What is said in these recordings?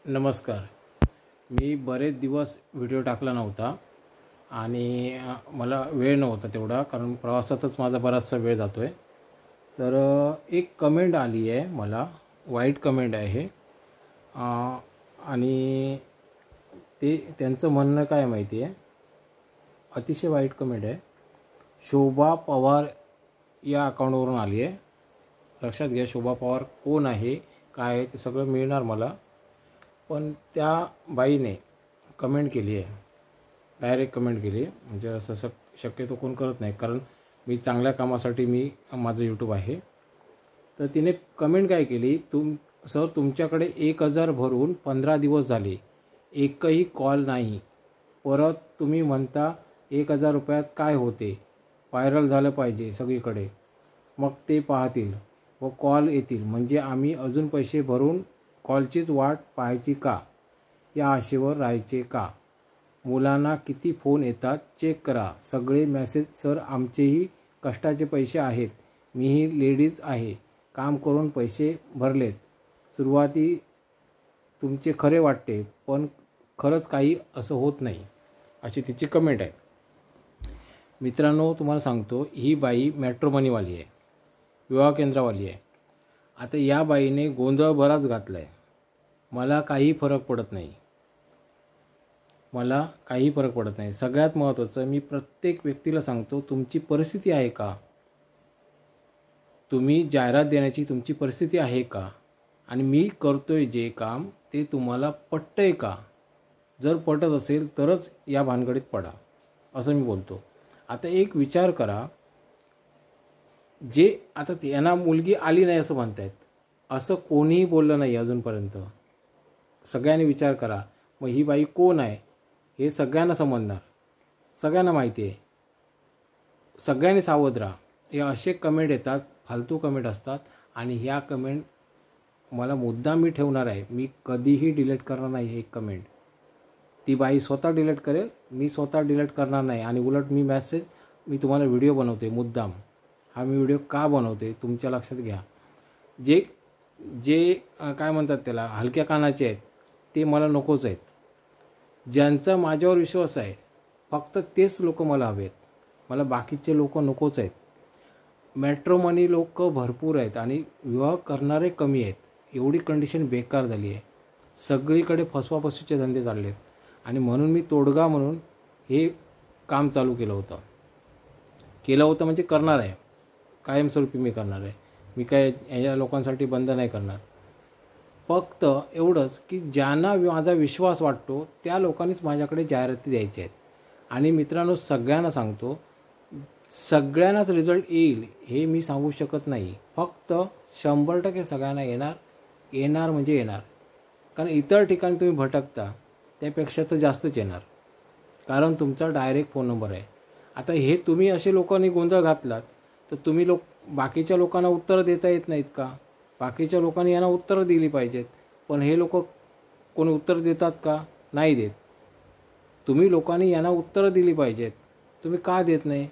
नमस्कार. मी बरेच दिवस व्हिडिओ टाकला नव्हता आणि मला वेळ नव्हता तेवढा, कारण प्रवासातच माझा बराचसा वेळ जातो आहे. तर एक कमेंट आली आहे मला, वाईट कमेंट आहे. आणि त्यांचं म्हणणं काय माहिती आहे, अतिशय वाईट कमेंट आहे. शोभा पवार या अकाउंटवरून आली आहे. लक्षात घ्या, शोभा पवार कोण आहे, काय आहे, ते सगळं मिळणार मला. पण त्या बाईने कमेंट केली आहे, डायरेक्ट कमेंट केली आहे. म्हणजे असं शक्यतो कोण करत नाही, कारण मी चांगल्या कामासाठी माझं यूट्यूब आहे. तर तिने कमेंट काय केली, सर तुमच्याकडे 1000 भरून 15 दिवस झाले, एकही कॉल नाही. परत तुम्ही म्हणता 1000 रुपयात काय होते, व्हायरल झालं पाहिजे सगळीकडे, मग ते पाहतील व कॉल येतील. म्हणजे आम्ही अजून पैसे भरून कॉलचीच वाट पाहायची का? या आशेवर राहायचे का? मुलांना किती फोन येतात चेक करा. सगळे मेसेज सर आमचेही कष्टाचे पैसे आहेत. मीही लेडीज आहे, काम करून पैसे भरलेत. सुरुवाती तुमचे खरे वाटते, पण खरंच काही असं होत नाही. अशी तिची कमेंट आहे. मित्रांनो, तुम्हाला सांगतो, ही बाई मेट्रो मनीवाली आहे, विवाह केंद्रावाली आहे. आता या बाईने गोंधळ बराच घातला आहे. मला काही फरक पडत नाही. सगळ्यात महत्त्वाचं, मी प्रत्येक व्यक्तीला सांगतो, तुमची परिस्थिती आहे का? तुम्ही जाहिरात देण्याची तुमची परिस्थिती आहे का? आणि मी करतोय जे काम ते तुम्हाला पटतंय का? जर पटत असेल तरच या भानगडीत पडा, असं मी बोलतो. आता एक विचार करा, आता यांना मुलगी आली नाही असं म्हणतायत, असं कोणीही बोललं नाही अजूनपर्यंत. सगळ्यांनी विचार करा, मग ही बाई कोण आहे हे सगळ्यांना समजणार, सगळ्यांना माहिती आहे. सगळ्यांनी सावध राहा. हे असे कमेंट येतात, फालतू कमेंट असतात, आणि ह्या कमेंट मला मुद्दाम मी ठेवणार आहे. मी कधीही डिलीट करणार नाही हे कमेंट. ती बाई स्वतः डिलीट करेल, मी स्वतः डिलीट करणार नाही. आणि उलट मी तुम्हाला व्हिडिओ बनवते मुद्दाम. हा मी व्हिडिओ का बनवते तुमच्या लक्षात घ्या. जे काय म्हणतात त्याला, हलक्या कानाचे आहेत, ते मला नकोच आहेत. ज्यांचा माझ्यावर विश्वास आहे फक्त तेच लोक मला हवेत. मला बाकीचे लोक नकोच आहेत. मेट्रो मनी लोक भरपूर आहेत आणि विवाह करणारे कमी आहेत. एवढी कंडिशन बेकार झाली आहे. सगळीकडे फसवाफसवीचे धंदे चालले आहेत. आणि म्हणून मी तोडगा म्हणून हे काम चालू केलं होतं म्हणजे करणार आहे, कायमस्वरूपी मी करणार आहे. मी काय या लोकांसाठी बंद नाही करणार. फक्त एवढंच की ज्यांना माझा विश्वास वाटतो त्या लोकांनीच माझ्याकडे जाहिराती द्यायच्या आहेत. आणि मित्रांनो, सगळ्यांना सांगतो, सगळ्यांनाच रिझल्ट येईल हे मी सांगू शकत नाही. फक्त 100% सगळ्यांना येणार म्हणजे येणार. कारण इतर ठिकाणी तुम्ही भटकता त्यापेक्षा तर जास्तच येणार, कारण तुमचा डायरेक्ट फोन नंबर आहे. आता हे तुम्ही असे लोकांनी गोंधळ घातलात तर बाकीच्या लोकांना उत्तरं देता येत नाहीत का? बाकीच्या लोकांनी यांना उत्तरं दिली पाहिजेत. पण हे लोक कोणी उत्तर देतात का? नाही देत. तुम्ही लोकांनी यांना उत्तरं दिली पाहिजेत, तुम्ही का देत नाही?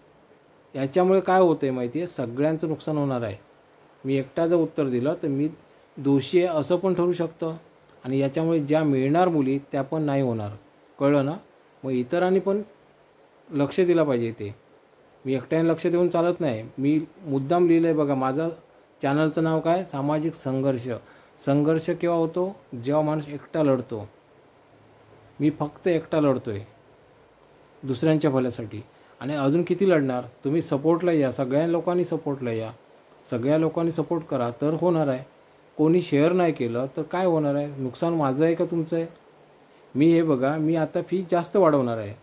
याच्यामुळे काय होतं आहे माहिती आहे, सगळ्यांचं नुकसान होणार आहे. मी एकटा जर उत्तर दिलं तर मी दोषी आहे असं पण ठरू शकतं, आणि याच्यामुळे ज्या मिळणार मुली त्या पण नाही होणार. कळलं ना? मग इतरांनी पण लक्ष दिलं पाहिजे. ते मी एकट्याने लक्ष देऊन चालत नाही. मी मुद्दाम लिहिलं आहे बघा, माझं चॅनलचं नाव काय, सामाजिक संघर्ष. संघर्ष केव्हा होतो? जेव्हा माणूस एकटा लढतो. मी फक्त एकटा लढतो आहे दुसऱ्यांच्या भल्यासाठी. आणि अजून किती लढणार? तुम्ही सपोर्टला या, सगळ्या लोकांनी सपोर्टला या, सगळ्या लोकांनी सपोर्ट करा तर होणार आहे. कोणी शेअर नाही केलं तर काय होणार आहे? नुकसान माझं आहे का तुमचं आहे? हे बघा, मी आता फी जास्त वाढवणार आहे.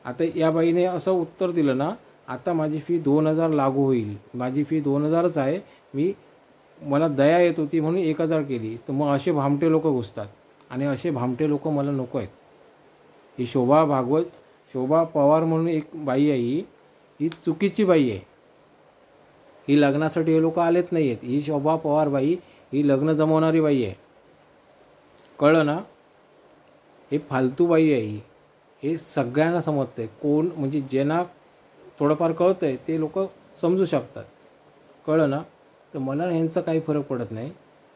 आता या बाईने असं उत्तर दिलं ना, आता माझी फी 2000 लागू होईल. माझी फी 2000च आहे. मला दया येत होती म्हणून 1000 केली. तर मग असे भामटे लोक घुसतात, आणि असे भामटे लोक मला नको आहेत. ही शोभा पवार म्हणून एक बाई आहे, ही चुकीची बाई आहे. ही लग्नासाठी हे लोक आलेत नाही आहेत. ही शोभा पवार बाई ही लग्न जमवणारी बाई आहे. कळलं ना? हे फालतू बाई आहे. हे सगळ्यांना समजतं आहे. कोण म्हणजे ज्यांना थोडंफार कळतं आहे ते लोक समजू शकतात. कळलं ना? तर मला यांचा काही फरक पडत नाही.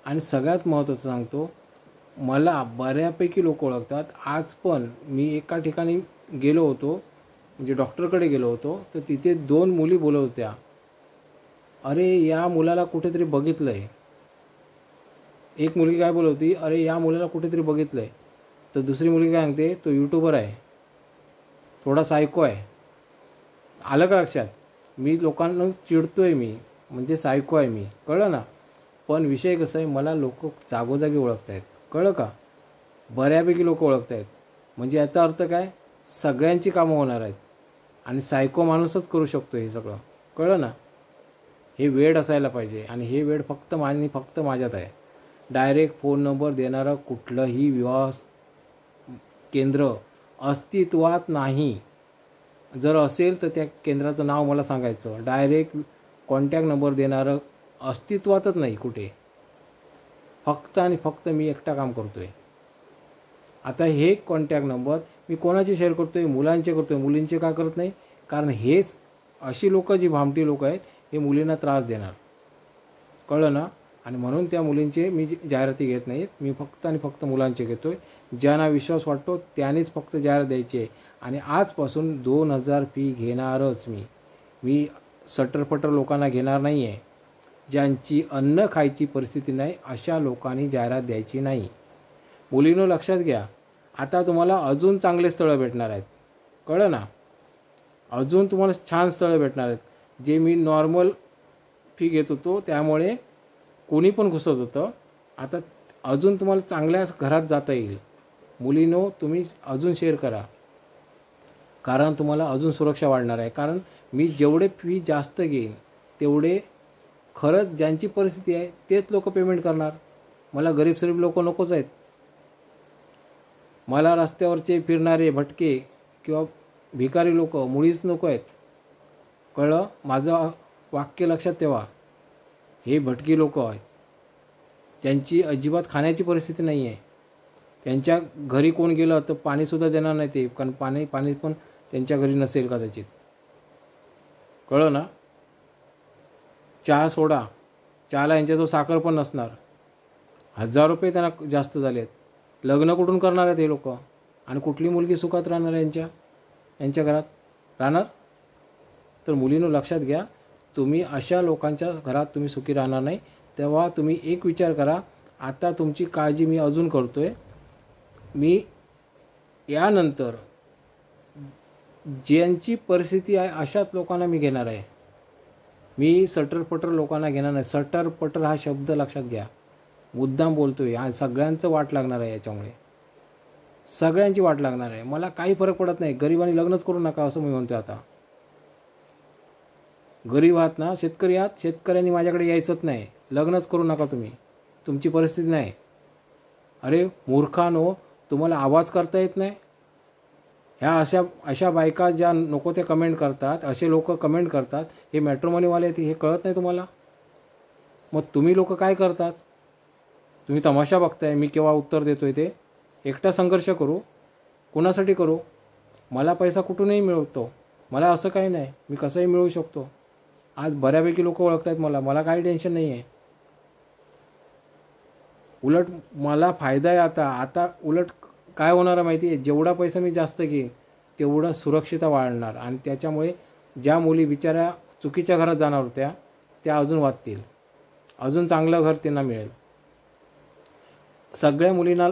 आणि सगळ्यात महत्त्वाचं सांगतो, मला बऱ्यापैकी लोक ओळखतात. आज पण मी एका ठिकाणी गेलो होतो, म्हणजे डॉक्टरकडे गेलो होतो, तर तिथे 2 मुली बोलत होत्या, अरे या मुलाला कुठेतरी बघितलं आहे. एक मुलगी काय बोलत होती, अरे या मुलाला कुठेतरी बघितलं आहे. तर दुसरी मुलगी काय सांगते, तो यूट्यूबर आहे, थोडा सायको आहे. आलं का लक्षात? मी लोकांना चिडतोय, मी म्हणजे सायको आहे मी, कळलं ना. पण विषय कसा आहे, मला लोक जागोजागी ओळखत आहेत, कळलं का. बऱ्यापैकी लोक ओळखत आहेत, म्हणजे याचा अर्थ काय, सगळ्यांची कामं होणार आहेत आणि सायको माणूसच करू शकतो हे सगळं, कळलं ना. हे वेड असायला पाहिजे आणि हे वेड फक्त माझ्यात आहे. डायरेक्ट फोन नंबर देणारं कुठलंही विवाह केंद्र अस्तित्वात नाही. जर असेल तर त्या केंद्राचं नाव मला सांगायचं. डायरेक्ट कॉन्टॅक्ट नंबर देणारं अस्तित्वातच नाही कुठे. फक्त आणि फक्त मी एकटा काम करतो आहे. आता हे कॉन्टॅक्ट नंबर मी कोणाचे शेअर करतो आहे, मुलांचे करतो आहे. मुलींचे का करत नाही, कारण हेच अशी लोकं जी भामटी लोकं आहेत, हे मुलींना त्रास देणार, कळलं ना. आणि म्हणून त्या मुलींचे मी जाहिराती घेत नाहीत. मी फक्त आणि फक्त मुलांचे घेतो आहे. ज्यांना विश्वास वाटतो त्यानेच फक्त जाहिरात द्यायची आहे. आणि आजपासून 2000 फी घेणारच मी सटरफटर लोकांना घेणार नाही आहे. ज्यांची अन्न खायची परिस्थिती नाही अशा लोकांनी जाहिरात द्यायची नाही. मुलींनो लक्षात घ्या, आता तुम्हाला अजून चांगले स्थळं भेटणार आहेत, कळलं ना. अजून तुम्हाला छान स्थळं भेटणार आहेत. जे मी नॉर्मल फी घेत होतो त्यामुळे कोणी पण घुसत होतं, आता अजून तुम्हाला चांगल्या घरात जाता येईल. मुलींनो तुम्ही अजून शेअर करा, कारण तुम्हाला अजून सुरक्षा वाढणार आहे. कारण मी जेवढे फी जास्त घेईन तेवढे खरंच ज्यांची परिस्थिती आहे तेच लोक पेमेंट करणार. मला गरीब लोक नकोच आहेत. मला रस्त्यावरचे फिरणारे भटके किंवा भिकारी लोक मुळीच नको आहेत, कळलं. माझं वाक्य लक्षात ठेवा. हे भटकी लोक आहेत, त्यांची अजिबात खाण्याची परिस्थिती नाही आहे. त्यांच्या घरी कोण गेलं तर पाणीसुद्धा देणार नाही ते, कारण पाणी पण त्यांच्या घरी नसेल कदाचित, कळलं ना. चहा सोडा, चहाला यांच्याजवळ साखर पण नसणार. 1000 रुपये त्यांना जास्त झाले आहेत. लग्न कुठून करणार आहेत हे लोक, आणि कुठली मुलगी सुखात राहणार आहे यांच्या घरात राहणार. तर मुलींनो लक्षात घ्या, तुम्ही अशा लोकांच्या घरात तुम्ही सुखी राहणार नाही. तेव्हा तुम्ही एक विचार करा, आता तुमची काळजी मी अजून करतो आहे. मी यानंतर ज्यांची परिस्थिती आहे अशाच लोकांना मी घेणार आहे. मी सटरपटर लोकांना घेणार नाही. सटरपटर हा शब्द लक्षात घ्या, मुद्दाम बोलतो आहे. हा सगळ्यांचं वाट लागणार आहे, याच्यामुळे सगळ्यांची वाट लागणार आहे. मला काही फरक पडत नाही, गरिबांनी लग्नच करू नका असं मी म्हणतो. आता गरीब आहात ना, शेतकरी आहात, शेतकऱ्यांनी माझ्याकडे यायचंच नाही. लग्नच करू नका तुम्ही, तुमची परिस्थिती नाही. अरे मूर्खानो, तुम्हाला आवाज करता येत नाही. ह्या अशा बायका ज्या नको ते कमेंट करतात, असे लोक कमेंट करतात, हे मॅट्रिमोनीवाले आहेत, हे कळत नाही तुम्हाला. मग तुम्ही लोक काय करतात, तुम्ही तमाशा बघताय. मी केव्हा उत्तर देतोय ते. एकटा संघर्ष करू, कुणासाठी करू. मला पैसा कुठूनही मिळतो, मला असं काही नाही, मी कसंही मिळवू शकतो. आज बऱ्यापैकी लोक ओळखत आहेत मला काही टेन्शन नाही आहे. उलट मला फायदा आहे. आता उलट काय होणार आहे माहिती आहे, जेवढा पैसा मी जास्त घेईन तेवढा सुरक्षितता वाढणार. आणि त्याच्यामुळे ज्या मुली बिचाऱ्या चुकीच्या घरात जाणार होत्या त्या अजून वाचतील, अजून चांगलं घर त्यांना मिळेल. सगळ्या मुलींना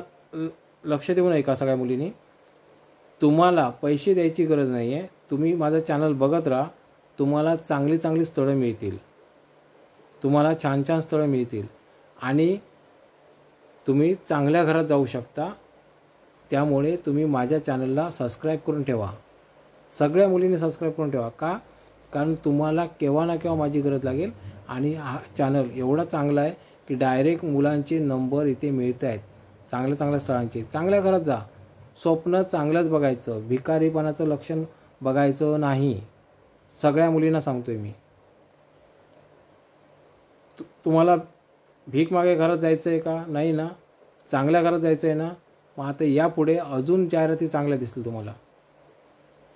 लक्ष देऊ नये का, सगळ्या मुलींनी, तुम्हाला पैसे द्यायची गरज नाही आहे. तुम्ही माझं चॅनल बघत राहा, तुम्हाला चांगली स्थळं मिळतील, तुम्हाला छान स्थळं मिळतील आणि तुम्ही चांगल्या घरात जाऊ शकता. त्यामुळे तुम्ही माझ्या चॅनलला सबस्क्राईब करून ठेवा. सगळ्या मुलींनी सबस्क्राईब करून ठेवा. का, कारण तुम्हाला केव्हा ना केव्हा माझी गरज लागेल. आणि हा चॅनल एवढा चांगला आहे की डायरेक्ट मुलांचे नंबर इथे मिळत आहेत, चांगल्या स्थळांचे. चांगल्या घरात जा, स्वप्न चांगलंच बघायचं, भिकारीपणाचं लक्षण बघायचं नाही. सगळ्या मुलींना सांगतोय मी. तुम्हाला भीक मागे घरात जायचं आहे का, नाही ना, चांगल्या घरात जायचं आहे ना. मग आता यापुढे अजून जाहिराती चांगल्या दिसतील तुम्हाला.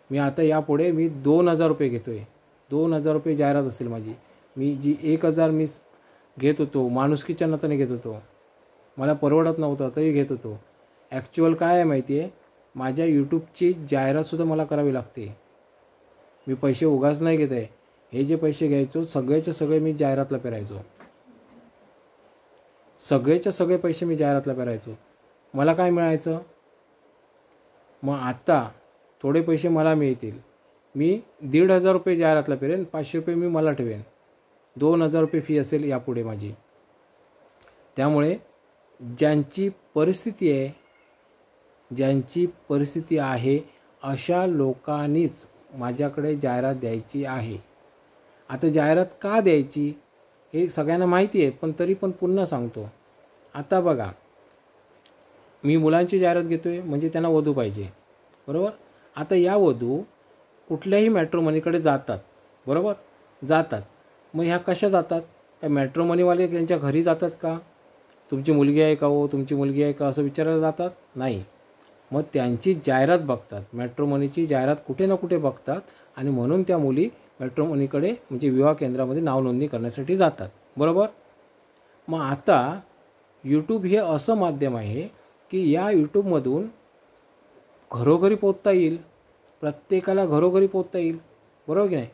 मी आता यापुढे 2000 रुपये घेतो आहे. 2000 रुपये जाहिरात असेल माझी. मी जी 1000 मी घेत होतो माणुसकीच्या नात्याने घेत होतो, मला परवडत नव्हतं तरी घेत होतो. ॲक्च्युअल काय आहे माहिती आहे, माझ्या यूट्यूबची जाहिरातसुद्धा मला करावी लागते. मी पैसे उगाच नाही घेत आहे. हे जे पैसे घ्यायचो सगळेचे सगळे मी जाहिरातला पेरायचो. सगळेचे सगळे पैसे मी जाहिरातला पेरायचो. मला काय मिळायचं? मग आत्ता थोडे पैसे मला मिळतील. मी 1,500 रुपये जाहिरातला पेरेन, 500 रुपये मी मला ठेवेन. 2,000 रुपये फी असेल यापुढे माझी. त्यामुळे ज्यांची परिस्थिती आहे अशा लोकांनीच माझ्याकडे जाहिरात द्यायची आहे. आता जाहिरात का द्यायची हे सगळ्यांना माहिती आहे, पण तरी पण पुन्हा सांगतो. आता बघा, मी मुलांची जाहिरात घेतो आहे म्हणजे त्यांना वधू पाहिजे, बरोबर. आता या वधू कुठल्याही मॅट्रोमनीकडे जातात, बरोबर, जातात. मग ह्या कशा जातात? काय मॅट्रोमनीवाले त्यांच्या घरी जातात का? तुमची मुलगी आहे का हो, तुमची मुलगी आहे का असं विचारायला जातात? नाही. मग त्यांची जाहिरात बघतात, मॅट्रोमनीची जाहिरात कुठे ना कुठे बघतात आणि म्हणून त्या मुली मॅट्रोमनीकडे म्हणजे विवाह केंद्रामध्ये नाव नोंदणी करण्यासाठी जातात, बरोबर. मग आता यूट्यूब हे असं माध्यम आहे की या यूट्यूबमधून घरोघरी पोचता येईल, प्रत्येकाला घरोघरी पोचता येईल, बरोबर की नाही.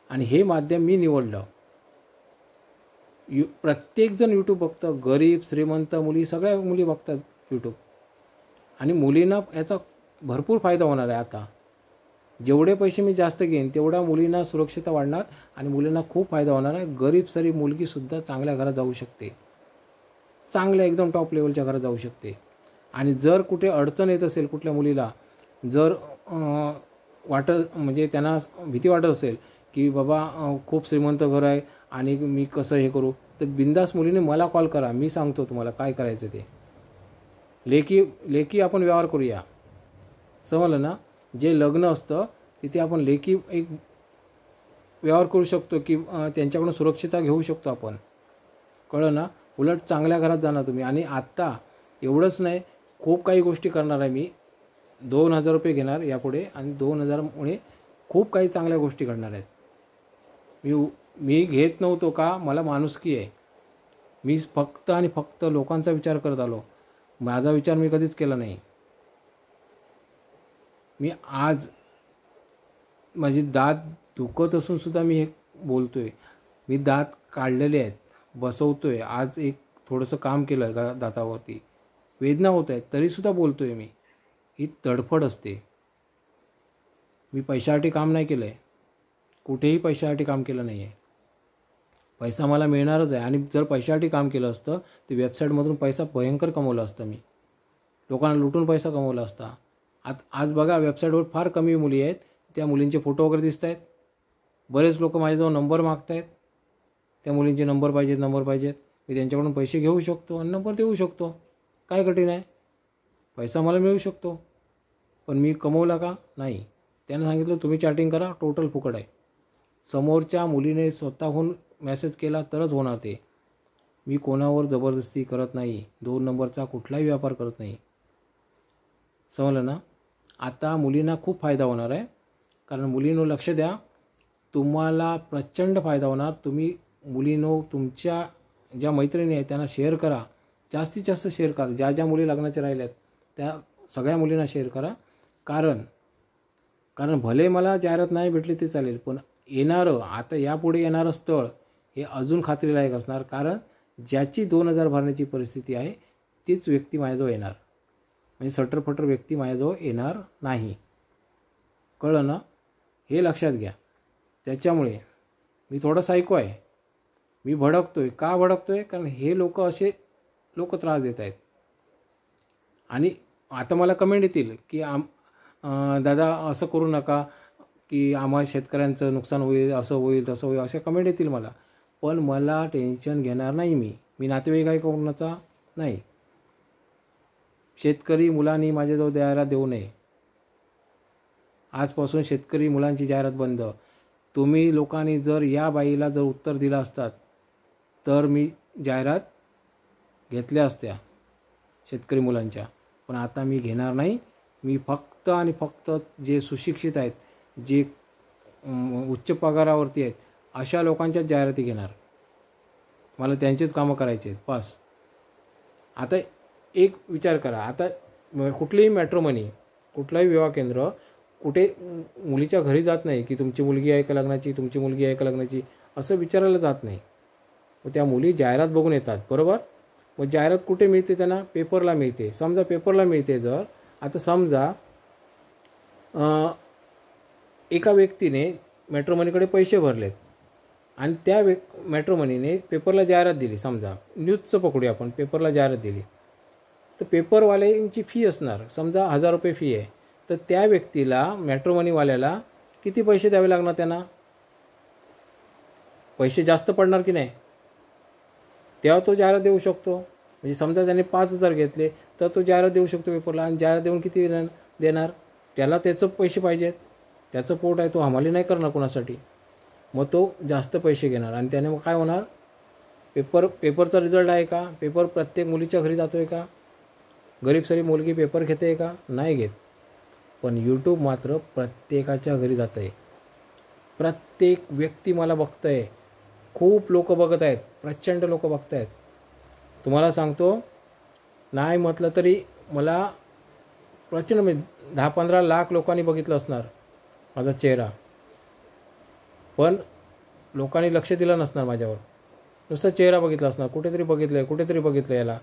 आणि हे माध्यम मी निवडलं. प्रत्येकजण यूट्यूब बघतं, गरीब श्रीमंत मुली सगळ्या मुली बघतात यूट्यूब. आणि मुलींना याचा भरपूर फायदा होणार आहे. आता जेवढे पैसे मी जास्त घेईन तेवढ्या मुलींना सुरक्षितता वाढणार आणि मुलींना खूप फायदा होणार आहे. गरीब सरी मुलगीसुद्धा चांगल्या घरात जाऊ शकते, चांगल्या एकदम टॉप लेवलच्या घरात जाऊ शकते. आणि जर कुठे अडचण येत असेल कुठल्या मुलीला, जर म्हणजे त्यांना भीती वाटत असेल की बाबा खूप श्रीमंत घर आहे आणि मी कसं हे करू, तर बिंदास मुलीने मला कॉल करा, मी सांगतो तुम्हाला काय करायचं ते. लेकी आपण व्यवहार करूया, समजलं ना. जे लग्न असतं तिथे आपण लेकी एक व्यवहार करू शकतो की त्यांच्याकडून सुरक्षितता घेऊ शकतो आपण, कळलं ना. उलट चांगल्या घरात जाणार तुम्ही. आणि आत्ता एवढंच नाही, खूप काही गोष्टी करणार आहे मी. 2,000 रुपये घेणार यापुढे आणि 2,000मुळे खूप काही चांगल्या गोष्टी घडणार आहेत. मी घेत नव्हतो का, मला माणुसकी आहे. मी फक्त आणि फक्त लोकांचा विचार करत आलो, माझा विचार मी कधीच केला नाही. मी आज माझी दात दुखत असूनसुद्धा मी हे बोलतो आहे. मी दात काढलेले आहेत, बसवतो आहे. आज एक थोडंसं काम केलं आहे दातावरती, वेदना होत आहेत तरीसुद्धा बोलतो आहे मी. ही तडफड असते. मी पैशासाठी काम नाही केलं आहे, कुठेही पैशासाठी काम केलं नाही आहे. पैसा मला मिळणारच आहे. आणि जर पैशासाठी काम केलं असतं तर वेबसाईटमधून पैसा भयंकर कमवला असता मी, लोकांना लुटून पैसा कमवला असता. आज बघा वेबसाईटवर फार कमी मुली आहेत, त्या मुलींचे फोटो वगैरे दिसत आहेत. बरेच लोक माझ्याजवळ नंबर मागत आहेत, त्या मुलींचे नंबर पाहिजेत. मी त्यांच्याकडून पैसे घेऊ शकतो आणि नंबर देऊ शकतो. काय कठीण आहे? पैसा मला मिळू शकतो. पण मी कमवला का? नाही. त्यानं सांगितलं तुम्ही चॅटिंग करा, टोटल फुकट आहे. समोरच्या मुलीने स्वतःहून मेसेज केला तरच होणार ते. मी कोणावर जबरदस्ती करत नाही, 2 नंबरचा कुठलाही व्यापार करत नाही, समजलं ना. आता मुलींना खूप फायदा होणार आहे. कारण मुलींनो लक्ष द्या, तुम्हाला प्रचंड फायदा होणार. तुम्ही मुलींनो तुमच्या ज्या मैत्रिणी आहेत त्यांना शेअर करा, जास्तीत जास्त शेअर करा. ज्या मुली लग्नाच्या राहिल्यात त्या सगळ्या मुलींना शेअर करा. कारण भले मला जाहिरात नाही भेटली ते चालेल, पण येणारं आता यापुढे येणारं स्थळ हे अजून खात्रीलायक असणार. कारण ज्याची 2,000 भरण्याची परिस्थिती आहे तीच व्यक्ती माझ्याजवळ येणार, म्हणजे सटरफटर व्यक्ती माझ्याजवळ येणार नाही, कळलं ना. हे लक्षात घ्या. त्याच्यामुळे मी थोडं सायको आहे, मी भडकतो आहे. का भडकतो आहे? कारण हे असे लोक त्रास देत आहेत. आणि आता मला कमेंट येतील की दादा असं करू नका की आम्हा शेतकऱ्यांचं नुकसान होईल, असं होईल तसं होईल, अशा कमेंट येतील मला. पण मला टेन्शन घेणार नाही. मी नातेवाईक आहे कोणाचा नाही. शेतकरी मुलांनी माझ्याजवळ द्यायला देऊ नये. आजपासून शेतकरी मुलांची जाहिरात बंद. तुम्ही लोकांनी जर या बाईला जर उत्तर दिलं असतात तर मी जाहिरात घेतल्या असत्या शेतकरी मुलांच्या. पण आता मी घेणार नाही. मी फक्त आणि फक्त जे सुशिक्षित आहेत, जे उच्च पगारावरती आहेत अशा लोकांच्याच जाहिराती घेणार. मला त्यांचेच कामं करायचे आहेत बस. आता एक विचार करा, आता कुठलीही मॅट्रोमनी, कुठलाही विवाह केंद्र कुठे मुलीच्या घरी जात नाही की तुमची मुलगी आहे का लग्नाची, तुमची मुलगी आहे का लग्नाची, असं विचारायला जात नाही. मग त्या मुली जाहिरात बघून येतात, बरोबर. मग जाहिरात कुठे मिळते त्यांना? पेपरला मिळते. समजा पेपरला मिळते जर, आता समजा एका व्यक्तीने मॅट्रोमनीकडे पैसे भरलेत आणि त्या मॅट्रोमनीने पेपरला जाहिरात दिली, समजा न्यूजचं पकडूया आपण, पेपरला जाहिरात दिली, तर पेपरवाल्यांची फी असणार, समजा 1000 रुपये फी आहे. तर त्या व्यक्तीला, मॅट्रोमनीवाल्याला किती पैसे द्यावे लागणार? त्यांना पैसे जास्त पडणार की नाही? तेव्हा तो जाहिरात देऊ शकतो. म्हणजे समजा त्याने 5000 घेतले तर तो जाहिरात देऊ शकतो पेपरला, आणि जाहिरात देऊन किती देणार? त्याला त्याचं पैसे पाहिजेत, त्याचं पोट आहे, तो हमाली नाही करणार कोणासाठी. मग तो जास्त पैसे घेणार आणि त्याने मग काय होणार? पेपरचा रिझल्ट आहे का? पेपर प्रत्येक मुलीच्या घरी जातो आहे का? गरीब सारी मुलगी पेपर घेते आहे का? नाही घेत. पण यूट्यूब मात्र प्रत्येकाच्या घरी जातं आहे. प्रत्येक व्यक्ती मला बघत आहे, खूप लोक बघत आहेत, प्रचंड लोक बघत आहेत. तुम्हाला सांगतो, नाही म्हटलं तरी मला प्रचंड, म्हणजे 10-15 लाख लोकांनी बघितलं असणार माझा चेहरा, पण लोकांनी लक्ष दिलं नसणार माझ्यावर. नुसतं चेहरा बघितला असणार, कुठेतरी बघितलं याला.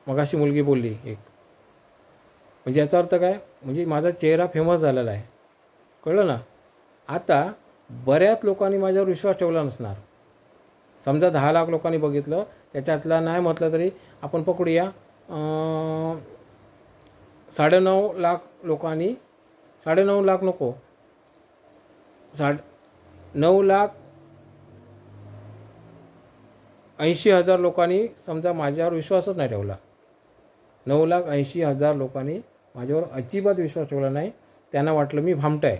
मगाशी मुलगी बोलली एक, म्हणजे याचा अर्थ काय? म्हणजे माझा चेहरा फेमस झालेला आहे, कळलं ना. आता बऱ्याच लोकांनी माझ्यावर विश्वास ठेवला नसणार. समजा 10 लाख लोकांनी बघितलं, त्याच्यातला नाही म्हटलं तरी आपण पकडूया 9.5 लाख लोकांनी, 9.5 लाख नको, 9,80,000 लोकांनी समजा माझ्यावर विश्वासच नाही ठेवला. 9,80,000 लोकांनी माझ्यावर अजिबात विश्वास ठेवला नाही. त्यांना वाटलं मी भामटा आहे.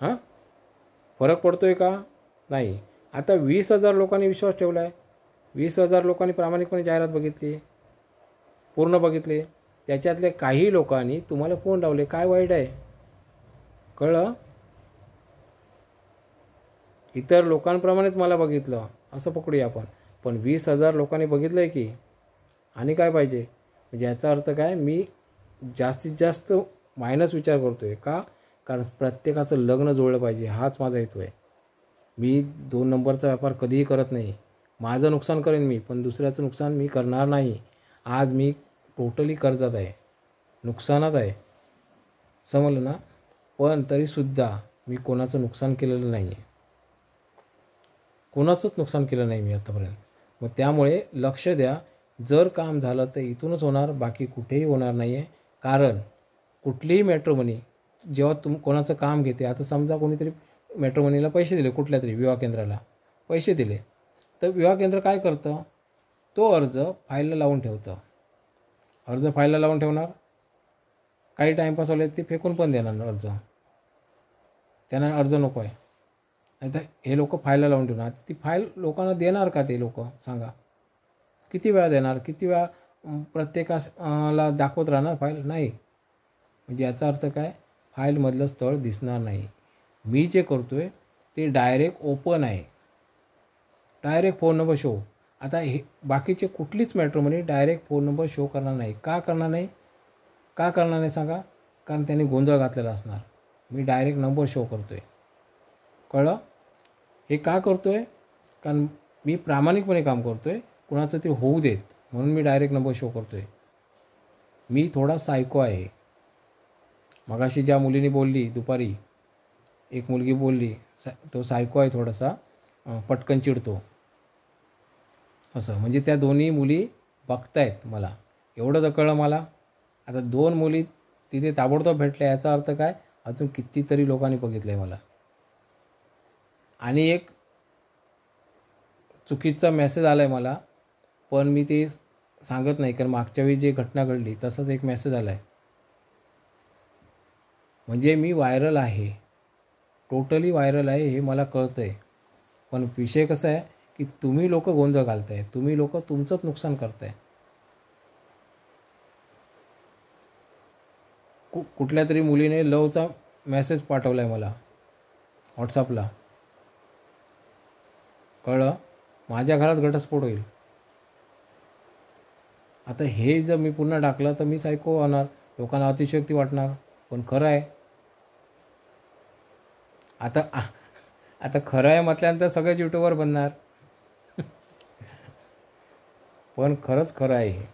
हां, फरक पडतो आहे का? नाही. आता 20,000 लोकांनी विश्वास ठेवला आहे. 20,000 लोकांनी प्रामाणिकपणे जाहिरात बघितली, पूर्ण बघितले. त्याच्यातले काही लोकांनी तुम्हाला फोन लावले, काय वाईट आहे, कळलं? इतर लोकांप्रमाणेच मला बघितलं असं पकडूया आपण, पण 20,000 लोकांनी बघितलं आहे की. आणि काय पाहिजे? म्हणजे याचा अर्थ काय? मी जास्तीत जास्त मायनस विचार करतो आहे का? कारण प्रत्येकाचं लग्न जुळलं पाहिजे, हाच माझा हेतू आहे. मी 2 नंबरचा व्यापार कधीही करत नाही. माझं नुकसान करेन मी, पण दुसऱ्याचं नुकसान मी करणार नाही. आज मी टोटली कर्जात आहे, नुकसानात आहे, समजलं ना. पण तरीसुद्धा मी कोणाचं नुकसान केलेलं नाही आहे, कोणाचंच नुकसान केलं नाही मी आतापर्यंत. मग त्यामुळे लक्ष द्या, जर काम झालं तर इथूनच होणार, बाकी कुठेही होणार नाही आहे. कारण कुठलीही मॅट्रोमनी जेव्हा कोणाचं काम घेते, आता समजा कोणीतरी मॅट्रोमनीला पैसे दिले, कुठल्या तरी विवाह केंद्राला पैसे दिले, तर विवाह केंद्र काय करतं? तो अर्ज फाईलला लावून ठेवतं. अर्ज फाईलला लावून ठेवणार, काही टाईमपास होले ते फेकून पण देणार अर्ज, त्यांना अर्ज नको आहे. नाही तर हे लोक फाईलला लावून ठेवणार. ती फाईल लोकांना देणार का ते लोक? सांगा, किती वेळा देणार? किती वेळा प्रत्येकाला दाखवत राहणार फाईल? नाही. म्हणजे याचा अर्थ काय? फाईलमधलं स्थळ दिसणार नाही. मी जे करतो आहे ते डायरेक्ट ओपन आहे, डायरेक्ट फोन नंबर शो. आता हे बाकीचे कुठलीच मॅट्रोमनी डायरेक्ट फोन नंबर शो करणार नाही. का करणार नाही? का करणार नाही सांगा? कारण त्यांनी गोंधळ घातलेला असणार. मी डायरेक्ट नंबर शो करतो आहे, कळलं? हे का करतो आहे? कारण मी प्रामाणिकपणे काम करतो आहे, कुणाचं ते होऊ देत म्हणून मी डायरेक्ट नंबर शो करतो आहे. मी थोडा सायको आहे. मगाशी ज्या मुलीने बोलली दुपारी, एक मुलगी बोलली, तो सायको आहे थोडासा, पटकन चिडतो असं. म्हणजे त्या दोन्ही मुली बघतायत मला, एवढं तर कळलं मला. आता 2 मुली तिथे ताबडतोब भेटल्या, याचा अर्थ काय? अजून कितीतरी लोकांनी बघितलं आहे मला. आणि एक चुकीचा मेसेज आला आहे मला, पण मी ते सांगत नाही, कारण मागच्या वेळी जी घटना घडली तसाच एक मेसेज आला आहे. म्हणजे मी व्हायरल आहे, टोटली व्हायरल आहे, हे मला कळतं आहे. पण विषय कसा आहे की तुम्ही लोक गोंधळ घालताय, तुम्ही लोक तुमचंच नुकसान करताय. कुठल्या तरी मुलीने लवचा मेसेज पाठवला आहे मला व्हॉट्सअपला, कळलं? माझ्या घरात घटस्फोट होईल. आता हे जर मी पुन्हा टाकलं तर मी सायको होणार, लोकांना अतिशयोक्ती वाटणार. पण खरं आहे. आता आता खरं आहे म्हटल्यानंतर सगळेच यूट्यूबर बनणार. पण खरंच खरं आहे हे.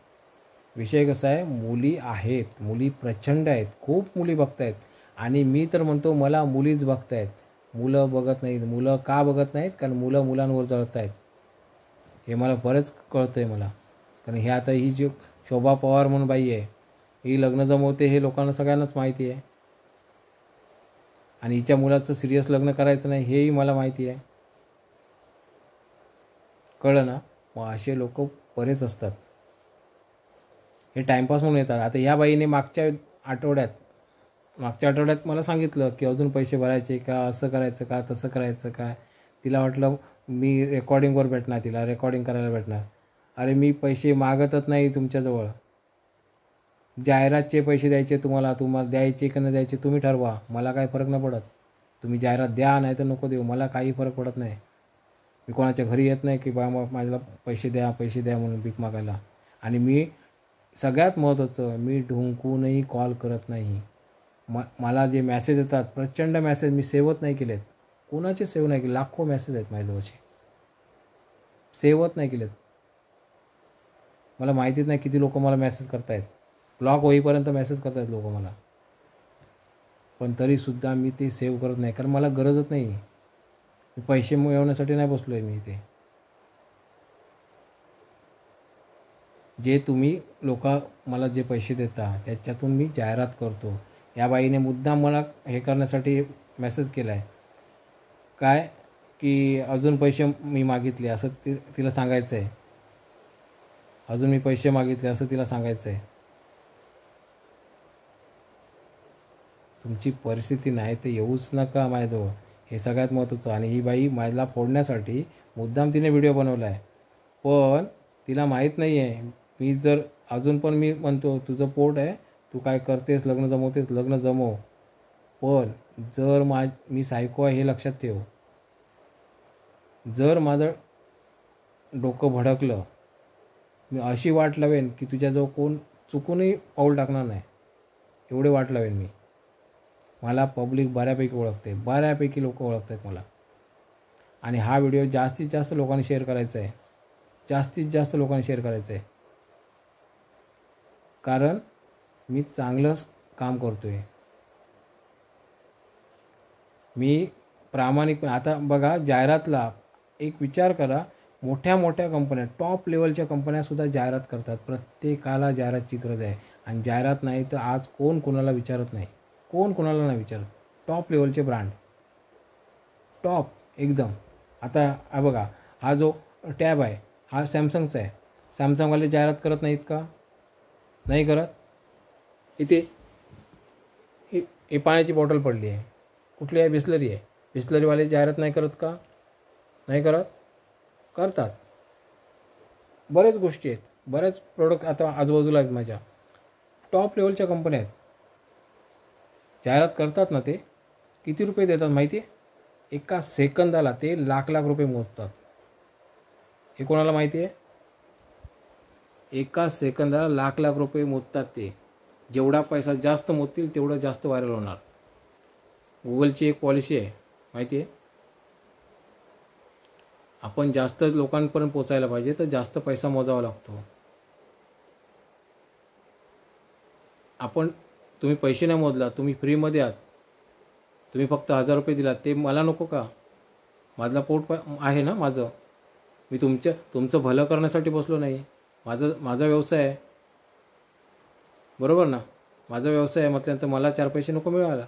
विषय कसा आहे, मुली आहेत, मुली प्रचंड आहेत, खूप मुली बघत आहेत. आणि मी तर म्हणतो मला मुलीच बघत आहेत, मुलं बघत नाहीत. मुलं का बघत नाहीत? कारण मुलं मुलांवर जळत आहेत. हे मला बरंच कळतं आहे मला. कारण हे आता ही जी शोभा पवार म्हणून बाई आहे, ही लग्न जमवते हे लोकांना सगळ्यांनाच माहिती आहे. आणि हिच्या मुलाचं सिरियस लग्न करायचं नाही हेही मला माहिती आहे. कळलं ना? मग असे लोक बरेच असतात, हे टाईमपास म्हणून येतात. आता ह्या बाईने मागच्या आठवड्यात मला सांगितलं की अजून पैसे भरायचे का, असं करायचं का, तसं करायचं का. तिला वाटलं मी रेकॉर्डिंगवर भेटणार, तिला रेकॉर्डिंग करायला भेटणार. अरे मी पैसे मागतच नाही तुमच्याजवळ. जाहिरातचे पैसे द्यायचे तुम्हाला द्यायचे की नाही द्यायचे तुम्ही ठरवा, मला काही फरक नाही पडत. तुम्ही जाहिरात द्या नाही तर नको देऊ, मला काही फरक पडत नाही. मी कोणाच्या घरी येत नाही की बा माझ्याला पैसे द्या म्हणून भीक मागायला. आणि मी सगळ्यात महत्त्वाचं, मी ढुंकूनही कॉल करत नाही. मला जे मॅसेज येतात, प्रचंड मॅसेज, मी सेवच नाही केलेत. कोणाचे सेव्ह नाही केले, लाखो मॅसेज आहेत माझ्याजवळचे, सेवच नाही केलेत. मला माहितीच नाही किती लोक मला मॅसेज करतायत, ब्लॉक होईपर्यंत मॅसेज करतायत लोक मला. पण तरीसुद्धा मी ते सेव्ह करत नाही, कारण मला गरजच नाही. मी पैसे मिळवण्यासाठी नाही बसलो आहे मी इथे. जे तुम्ही लोक मला जे पैसे देता त्याच्यातून मी जाहिरात करतो. या बाईने मुद्दाम मला हे करण्यासाठी मेसेज केला आहे काय, की अजून पैसे मी मागितले असं तिला सांगायचं आहे. अजून मी पैसे मागितले असं तिला सांगायचं आहे. तुमची परिस्थिती नाही तर येऊच नका माझ्याजवळ, हे सगळ्यात महत्त्वाचं. आणि ही बाई मला फोडण्यासाठी मुद्दाम तिने व्हिडिओ बनवला आहे. पण तिला माहीत नाही आहे, मी जर अजून पण मी म्हणतो तुझं पोट आहे, तू काय करतेस, लग्न जमवतेस, लग्न जमव. पण जर मी सायको आहे हे लक्षात ठेव. जर माझं डोकं भडकलं, मी अशी वाट लावेन की तुझ्याजवळ कोण चुकूनही पाऊल टाकणार नाही, एवढे वाट लावेन मी. मला पब्लिक बऱ्यापैकी ओळखते, बऱ्यापैकी लोक ओळखत आहेत मला. आणि हा व्हिडिओ जास्तीत जास्त लोकांनी शेअर करायचा आहे, जास्तीत जास्त लोकांनी शेअर करायचं आहे. कारण मी चांगलंच काम करतो आहे. मी प्रामाणिकपणे, आता बघा जाहिरातला एक विचार करा, मोठ्या मोठ्या कंपन्या, टॉप लेवलच्या कंपन्यासुद्धा जाहिरात करतात. प्रत्येकाला जाहिरातची गरज आहे. आणि जाहिरात नाही तर आज कोण कोणाला विचारत नाही, कोण कोणाला नाही विचारत. टॉप लेवलचे ब्रँड, टॉप एकदम. आता हा बघा, हा जो टॅब आहे हा सॅमसंगचा आहे. सॅमसंगवाले जाहिरात करत नाहीत का? नाही करत. इथे ही पाण्याची बॉटल पडली आहे, कुठली आहे? बिस्लरी आहे. बिस्लरीवाले जाहिरात नाही करत का? नाही करत, करतात. बऱ्याच गोष्टी आहेत, बऱ्याच प्रोडक्ट आता आजूबाजूला आहेत माझ्या, टॉप लेवलच्या कंपन्या आहेत, जाहिरात करतात ना. ते किती रुपये देतात माहिती आहे? एका सेकंदाला ते लाख लाख रुपये मोजतात. हे कोणाला माहिती आहे? एका सेकंदाला लाख लाख रुपये मोजतात ते. जेवढा पैसा जास्त मोजतील तेवढं जास्त व्हायरल होणार. गुगलची एक पॉलिसी आहे माहिती आहे, आपण जास्त लोकांपर्यंत पोचायला पाहिजे तर जास्त पैसा मोजावा लागतो. तुम्ही पैसे नाही मोजला, तुम्ही फ्रीमध्ये आहात, तुम्ही फक्त 1000 रुपये दिलात, ते मला नको का? माझला पोट आहे ना माझं. मी तुमचं भलं करण्यासाठी बसलो नाही. माझा व्यवसाय आहे, बरोबर ना? माझा व्यवसाय आहे म्हटल्यानंतर मला 4 पैसे नको मिळाला.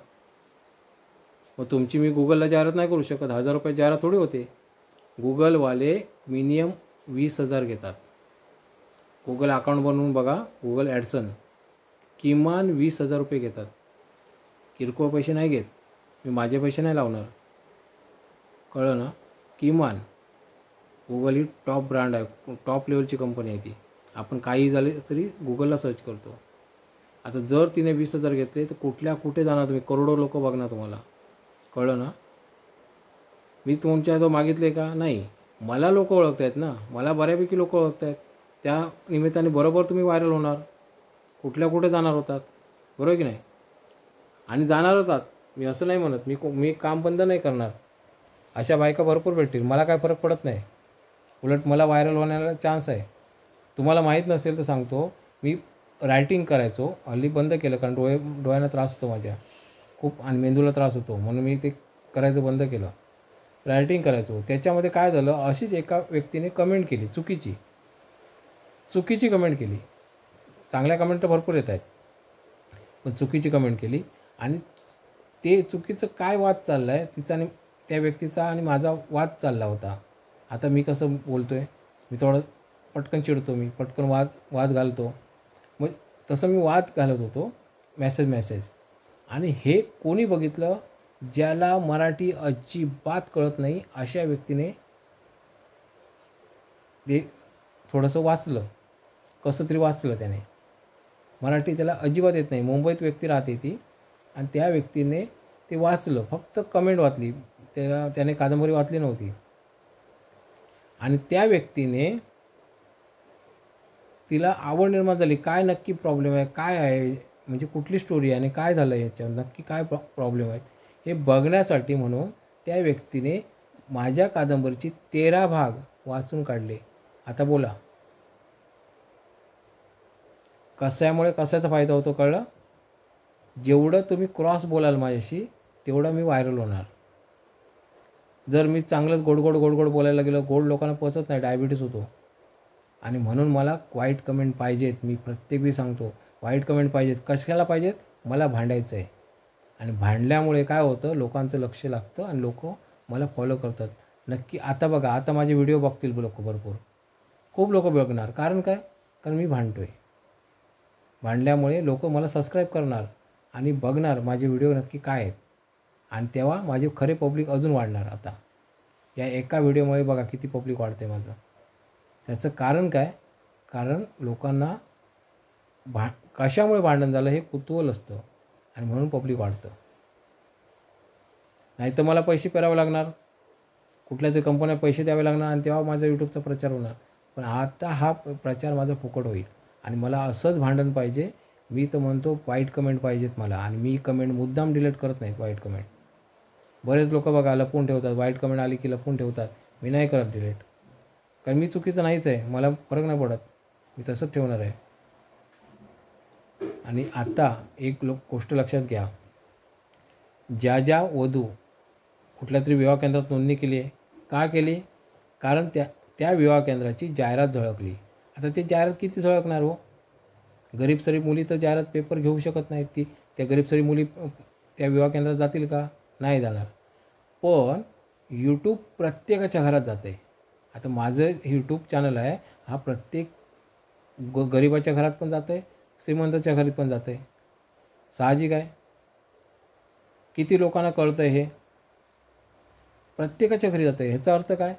मग तुमची मी गुगलला जाहिरात नाही करू शकत. 1000 रुपये जाहिरात थोडी होते. गुगलवाले मिनिमम 20,000 घेतात. गुगल अकाउंट बनवून बघा, गुगल ॲडसन किमान 20,000 रुपये घेतात. किरकोळ पैसे नाही घेत. मी माझे पैसे नाही लावणार, कळलं ना? किमान. गुगल ही टॉप ब्रँड आहे, टॉप लेवलची कंपनी आहे ती. आपण काही झाले तरी गुगलला सर्च करतो. आता जर तिने 20,000 घेतले तर कुठे जाणार तुम्ही? करोडो लोक बघणार तुम्हाला, कळलं ना? मी तुमच्या तो मागितले का? नाही. मला लोक ओळखत आहेत ना, मला बऱ्यापैकी लोक ओळखत आहेत. त्या निमित्ताने बरोबर तुम्ही व्हायरल होणार, कुठल्या कुठे जाणार होतात, बरोबर की नाही? आणि जाणार होतात, मी असं नाही म्हणत, मी काम बंद नाही करणार. अशा बायका भरपूर भेटतील, मला काय फरक पडत नाही. उलट मला व्हायरल होण्याला चान्स आहे. तुम्हाला माहीत नसेल तर सांगतो, मी रायटिंग करायचो, हल्ली बंद केलं कारण डोळ्यांना त्रास होतो माझ्या खूप आणि मेंदूला त्रास होतो, म्हणून मी ते करायचं बंद केलं. रायटिंग करायचो. त्याच्यामध्ये काय झालं, अशीच एका व्यक्तीने कमेंट केली, चुकीची कमेंट केली. चांगल्या कमेंट तर भरपूर येत आहेत, पण चुकीची कमेंट केली. आणि ते चुकीचं काय वाद चालला आहे तिचा आणि त्या व्यक्तीचा आणि माझा वाद चालला होता. आता मी कसं बोलतो आहे, मी थोडं पटकन चिडतो, मी पटकन वाद घालतो. मग तसं मी वाद घालत होतो, मेसेज. आणि हे कोणी बघितलं, ज्याला मराठी अजिबात कळत नाही अशा व्यक्तीने ते थोडंसं वाचलं, कसं तरी वाचलं त्याने. मराठी त्याला अजिबात येत नाही, मुंबईत व्यक्ती राहते ती, आणि त्या व्यक्तीने ते वाचलं, फक्त कमेंट वाचली, त्याने कादंबरी वाचली नव्हती. आणि त्या व्यक्तीने तिला आवड निर्माण झाली, काय नक्की प्रॉब्लेम आहे, काय आहे, म्हणजे कुठली स्टोरी आहे आणि काय झालं याच्यावर, नक्की काय प्रॉब्लेम आहेत हे बघण्यासाठी म्हणून त्या व्यक्तीने माझ्या कादंबरीची 13 भाग वाचून काढले. आता बोला, कशामुळे कशाचा फायदा होतो कळलं? जेवढं तुम्ही क्रॉस बोलाल माझ्याशी तेवढं मी व्हायरल होणार. जर मी चांगलंच गोड बोलायला गेलो, गोड लोकांना पचत नाही, डायबिटीस होतो. आणि म्हणून मला वाईट कमेंट पाहिजेत. मी प्रत्येक वेळी सांगतो, वाईट कमेंट पाहिजेत. कशाला पाहिजेत? मला भांडायचं आहे. आणि भांडल्यामुळे काय होतं, लोकांचं लक्ष लागतं आणि लोक मला फॉलो करतात. नक्की आता बघा, आता माझे व्हिडिओ बघतील लोक, भरपूर खूप लोक बघणार. कारण काय? कारण मी भांडतो आहे. भांडल्यामुळे लोक मला सबस्क्राईब करणार आणि बघणार माझे व्हिडिओ नक्की काय आहेत. आणि तेव्हा माझे खरे पब्लिक अजून वाढणार. आता या एका व्हिडिओमुळे बघा किती पब्लिक वाढते माझं. त्याचं कारण काय? कारण लोकांना कशामुळे भांडण झालं हे कुतूहल असतं आणि म्हणून पब्लिक वाढतं. नाही तर मला पैसे करावे लागणार, कुठल्या तरी कंपन्या पैसे द्यावे लागणार आणि तेव्हा माझा यूट्यूबचा प्रचार होणार. पण आता हा प्रचार माझा फुकट होईल. आणि मला असंच भांडण पाहिजे. मी तर म्हणतो वाईट कमेंट पाहिजेत मला. आणि मी कमेंट मुद्दाम डिलीट करत नाहीत वाईट कमेंट. बरेच लोक बघा लपवून ठेवतात, वाईट कमेंट आली की लपवून ठेवतात. मी नाही करत डिलीट, कारण मी चुकीचं नाहीच आहे, मला फरक नाही पडत, मी तसंच ठेवणार आहे. आणि आता एक गोष्ट लक्षात घ्या, ज्या वधू कुठल्या तरी विवाह केंद्रात नोंदणी केली आहे, का केली? कारण त्या विवाह केंद्राची जाहिरात झळकली. आता ते जाहिरात किती झळकणार हो? गरीब सरीब मुली तर जाहिरात पेपर घेऊ शकत नाहीत. त्या गरीब सरीब मुली त्या विवाह केंद्रात जातील का? नाही जाणार. पण यूट्यूब प्रत्येकाच्या घरात जाते. आता माझं यूट्यूब चॅनल आहे, हा प्रत्येक गरिबाच्या घरात पण जातं आहे, श्रीमंताच्या घरात पण जातं आहे. साहजिक आहे. किती लोकांना कळतं आहे हे? प्रत्येकाच्या घरी जातं आहे. ह्याचा अर्थ काय?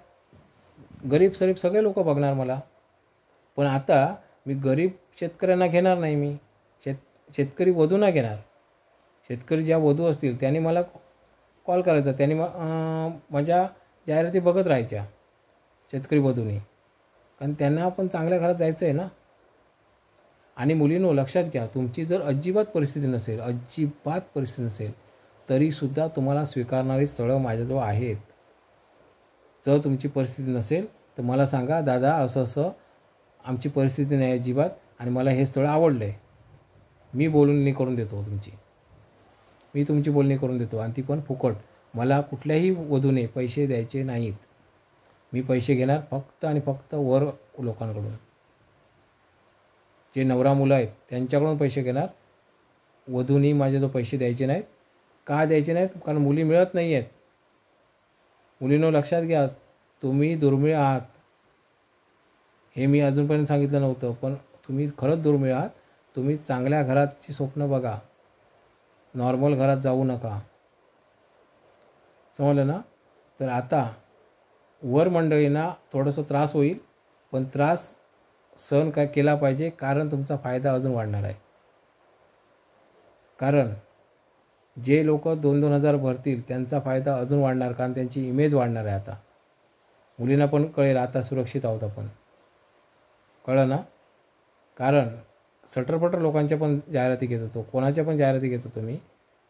गरीब सरीब सगळे लोक बघणार मला. पण आता मी गरीब शेतकऱ्यांना घेणार नाही, मी शेतकरी वधूंना घेणार. शेतकरी ज्या वधू असतील त्यांनी मला कॉल करायचा, त्यांनी माझ्या जाहिराती बघत राहायच्या शेतकरी वधूंनी, कारण त्यांना पण चांगल्या घरात जायचं आहे ना. आणि मुलींनो लक्षात घ्या, तुमची जर अजिबात परिस्थिती नसेल तरीसुद्धा तुम्हाला स्वीकारणारी स्थळं माझ्याजवळ आहेत. जर तुमची परिस्थिती नसेल तर मला सांगा, दादा असं आमची परिस्थिती नाही अजिबात आणि मला हे स्थळ आवडलं आहे, मी बोलणी करून देतो मी तुमची बोलणी करून देतो आणि ती पण फुकट. मला कुठल्याही वधूने पैसे द्यायचे नाहीत. मी पैसे घेणार फक्त आणि फक्त वर लोकांकडून, जे नवरा मुलं आहेत त्यांच्याकडून पैसे घेणार. वधूंनी माझ्याजवळ पैसे द्यायचे नाहीत. का द्यायचे नाहीत? कारण मुली मिळत नाही आहेत. मुलींनो लक्षात घ्या, तुम्ही दुर्मिळ आहात. हे मी अजूनपर्यंत सांगितलं नव्हतं, पण तुम्ही खरंच दुर्मिळ आहात. तुम्ही चांगल्या घराची स्वप्न बघा, नॉर्मल घरात जाऊ नका. समजलं ना? तर आता वर मंडळींना थोडंसं त्रास होईल, पण त्रास सहन काय केला पाहिजे, कारण तुमचा फायदा अजून वाढणार आहे. कारण जे लोक 2-2 हजार भरतील त्यांचा फायदा अजून वाढणार, कारण त्यांची इमेज वाढणार आहे. आता मुलींना पण कळेल आता सुरक्षित आहोत आपण. कळलं ना? कारण सटरपटर लोकांच्या पण जाहिराती घेत होतो, कोणाच्या पण जाहिराती घेत होतो मी.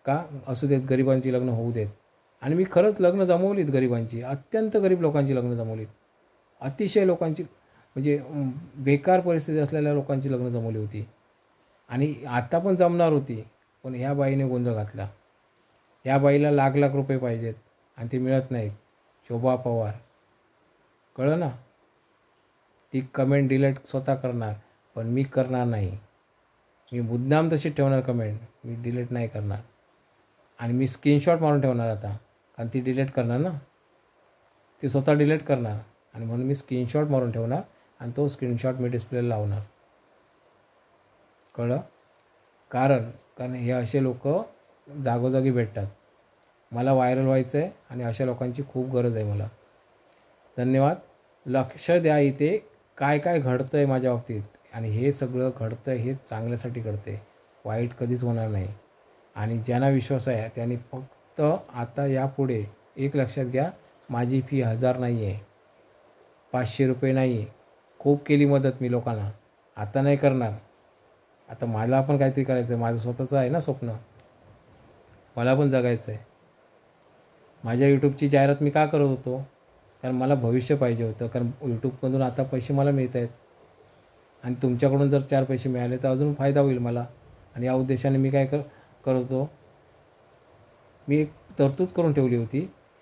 का? असू देत, गरिबांची लग्न होऊ देत. आणि मी खरंच लग्न जमवलीत गरिबांची, अत्यंत गरीब लोकांची लग्न जमवलीत. अतिशय लोकांची म्हणजे बेकार परिस्थिती असलेल्या लोकांची लग्न जमवली होती. आणि आता पण जमणार होती, पण ह्या बाईने गोंधळ घातला. ह्या बाईला लाख लाख रुपये पाहिजेत आणि ते मिळत नाहीत. शोभा पवार. कळलं ना? ती कमेंट डिलीट स्वतः करणार, पण मी करणार नाही. मी मुद्दाम तशी ठेवणार कमेंट, मी डिलीट नाही करणार. आणि मी स्क्रीनशॉट मारून ठेवणार आता, कारण ती डिलीट करणार ना, ती स्वतः डिलीट करणार. आणि म्हणून मी स्क्रीनशॉट मारून ठेवणार आणि तो स्क्रीनशॉट मी डिस्प्लेला लावणार. कळलं? कारण हे असे लोक जागोजागी भेटतात. मला व्हायरल व्हायचं आहे आणि अशा लोकांची खूप गरज आहे मला. धन्यवाद. लक्ष द्या इथे काय काय घडतं आहे माझ्या बाबतीत. आणि हे सगळं घडतं हे चांगल्यासाठी घडते, वाईट कधीच होणार नाही. आणि ज्यांना विश्वास आहे त्यांनी फक्त आता यापुढे एक लक्षात घ्या, माझी फी 1000 नाही आहे, 500 रुपये नाही. खूप केली मदत मी लोकांना, आता नाही करणार. आता मला पण काहीतरी करायचं आहे, माझं स्वतःचं आहे ना स्वप्न, मला पण जगायचं आहे. माझ्या यूट्यूबची जाहिरात मी का करत होतो? कारण मला भविष्य पाहिजे होतं. कारण यूट्यूबमधून आता पैसे मला मिळत आहेत आणि तुमच्याकडून जर 4 पैसे मिळाले तर अजून फायदा होईल मला. आणि या उद्देशाने मी काय करत होतो, मी एक तरतूद करून ठेवली होती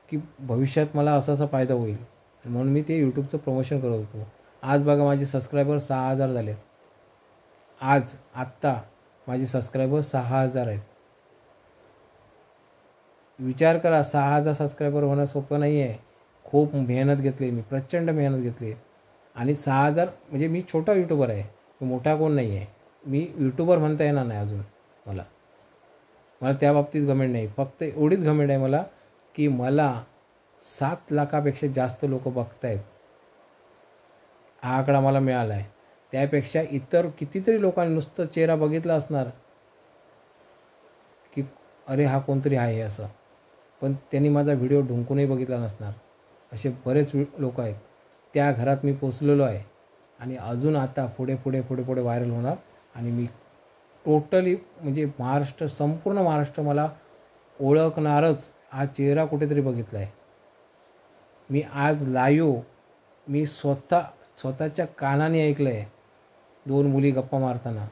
की भविष्यात मला असा असा फायदा होईल, म्हणून मी ते यूट्यूबचं प्रमोशन करत होतो. आज बघा माझे सबस्क्रायबर 6000 झाले. आत्ता माझे सबस्क्रायबर 6000 आहेत. विचार करा, 6000 सबस्क्रायबर होणं सोपं नाही आहे. खूप मेहनत घेतली मी, प्रचंड मेहनत घेतली. आणि 6000 म्हणजे मी छोटा यूट्यूबर आहे, मी मोठा कोण नाही आहे. मी यूट्यूबर म्हणता येणार नाही अजून मला त्या बाबतीत घमेंड नाही. फक्त एवढीच घमेंड आहे मला की मला 7 लाखापेक्षा जास्त लोक बघत आहेत. हा आकडा मला मिळाला आहे. त्यापेक्षा इतर कितीतरी लोकांनी नुसतं चेहरा बघितला असणार की अरे हा कोणतरी आहे असं, पण त्यांनी माझा व्हिडिओ ढुंकूनही बघितला नसणार. असे बरेच लोक आहेत. त्या घरात मी पोचलेलो आहे आणि अजून आता पुढे पुढे पुढे पुढे व्हायरल होणार. आणि मी टोटली म्हणजे संपूर्ण महाराष्ट्र मला ओळखणारच. हा चेहरा कुठेतरी बघितला आहे मी. आज लाईव्ह मी स्वतःच्या कानाने ऐकलं आहे 2 मुली गप्पा मारताना.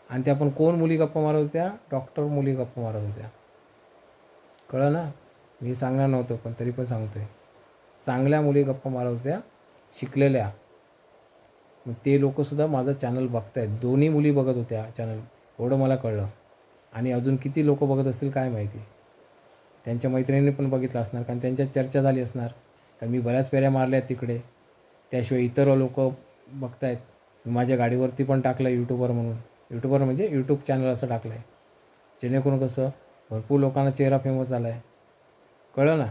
आणि त्या पण कोण मुली गप्पा मारत होत्या? डॉक्टर मुली गप्पा मारत होत्या. कळलं ना? मी सांगणार नव्हतं पण तरी पण सांगतोय. चांगल्या मुली गप्पा मारत होत्या, शिकलेल्या. मग ते लोकंसुद्धा माझं चॅनल बघत आहेत. दोन्ही मुली बघत होत्या चॅनल, एवढं मला कळलं. आणि अजून किती लोक बघत असतील काय माहिती. त्यांच्या मैत्रिणींनी पण बघितलं असणार, कारण त्यांच्यात चर्चा झाली असणार. कारण मी बऱ्याच फेऱ्या मारल्या आहेत तिकडे. त्याशिवाय इतर लोक बघत आहेत. मी माझ्या गाडीवरती पण टाकलं यूट्यूबर म्हणून. यूट्यूबर म्हणजे यूट्यूब चॅनल असं टाकलं आहे, जेणेकरून कसं भरपूर लोकांना चेहरा फेमस झाला आहे. कळलं ना?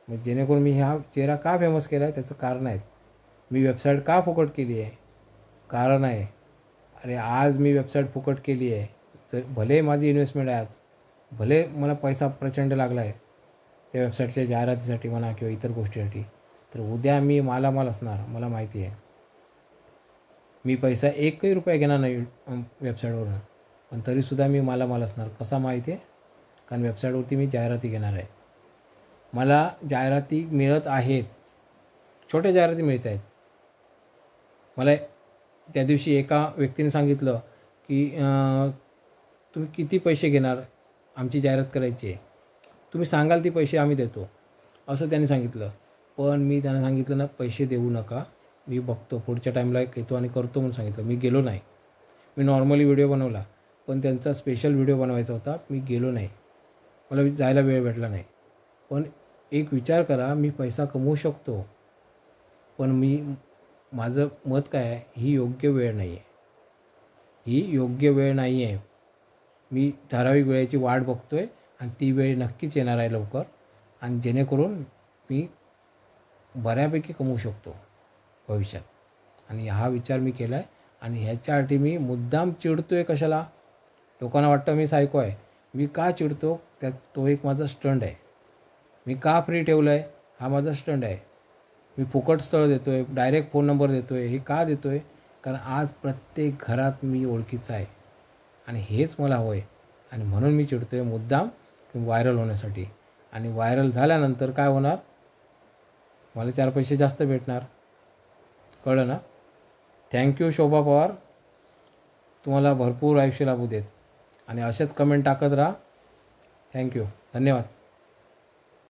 मग जेणेकरून मी हा चेहरा का फेमस केला आहे त्याचं कारण आहे. मी वेबसाईट का फुकट केली आहे? कारण आहे. अरे आज मी वेबसाईट फुकट केली आहे, तर भले माझी इन्व्हेस्टमेंट आहे, आज भले मला पैसा प्रचंड लागला आहे त्या वेबसाईटच्या जाहिरातीसाठी म्हणा किंवा इतर गोष्टीसाठी, तर उद्या मी मालामाल असणार. मला माहिती आहे. मी पैसा 1 रुपया घेणार नाही वेबसाईटवरून, पण तरीसुद्धा मी मालामाल असणार. कसा माहिती आहे? कारण वेबसाईटवरती मी जाहिराती घेणार आहे. मला जाहिराती मिळत आहेत, छोट्या जाहिराती मिळत आहेत. मला त्या दिवशी एका व्यक्तीने सांगितलं की तुम्ही किती पैसे घेणार आमची जाहिरात करायची आहे, तुम्ही सांगाल ती पैसे आम्ही देतो, असं त्यांनी सांगितलं. पण मी त्यांना सांगितलं ना, पैसे देऊ नका, मी बघतो पुढच्या टाईमला येतो आणि करतो म्हणून सांगितलं. मी गेलो नाही. मी नॉर्मली व्हिडिओ बनवला, पण त्यांचा स्पेशल व्हिडिओ बनवायचा होता, मी गेलो नाही. मला जायला वेळ भेटला नाही. पण एक विचार करा, मी पैसा कमवू शकतो, पण माझं मत काय आहे, ही योग्य वेळ नाही आहे. ही योग्य वेळ नाही आहे. मी ठराविक वेळेची वाट बघतो आहे आणि ती वेळ नक्कीच येणार आहे लवकर, आणि जेणेकरून मी बऱ्यापैकी कमवू शकतो भविष्यात. आणि हा विचार मी केला आहे. आणि ह्याच्यासाठी मी मुद्दाम चिडतो आहे. कशाला? लोकांना वाटतं मी सायको आहे. मी का चिडतो? तो एक माझा स्टंट आहे. मी का फ्री ठेवलं आहे? हा माझा स्टंट आहे. मी फुकट स्थळ देतो आहे, डायरेक्ट फोन नंबर देतो आहे. हे का देतो आहे? कारण आज प्रत्येक घरात मी ओळखीचा आहे आणि हेच मला हवं आहे. आणि म्हणून मी चिडतो आहे मुद्दाम व्हायरल होण्यासाठी. आणि व्हायरल झाल्यानंतर काय होणार, मला 4 पैसे जास्त भेटणार. कळलं ना? थँक्यू शोभा पवार. तुम्हाला भरपूर आयुष्य लाभू देत आणि असेच कमेंट टाकत राहा. थँक्यू. धन्यवाद.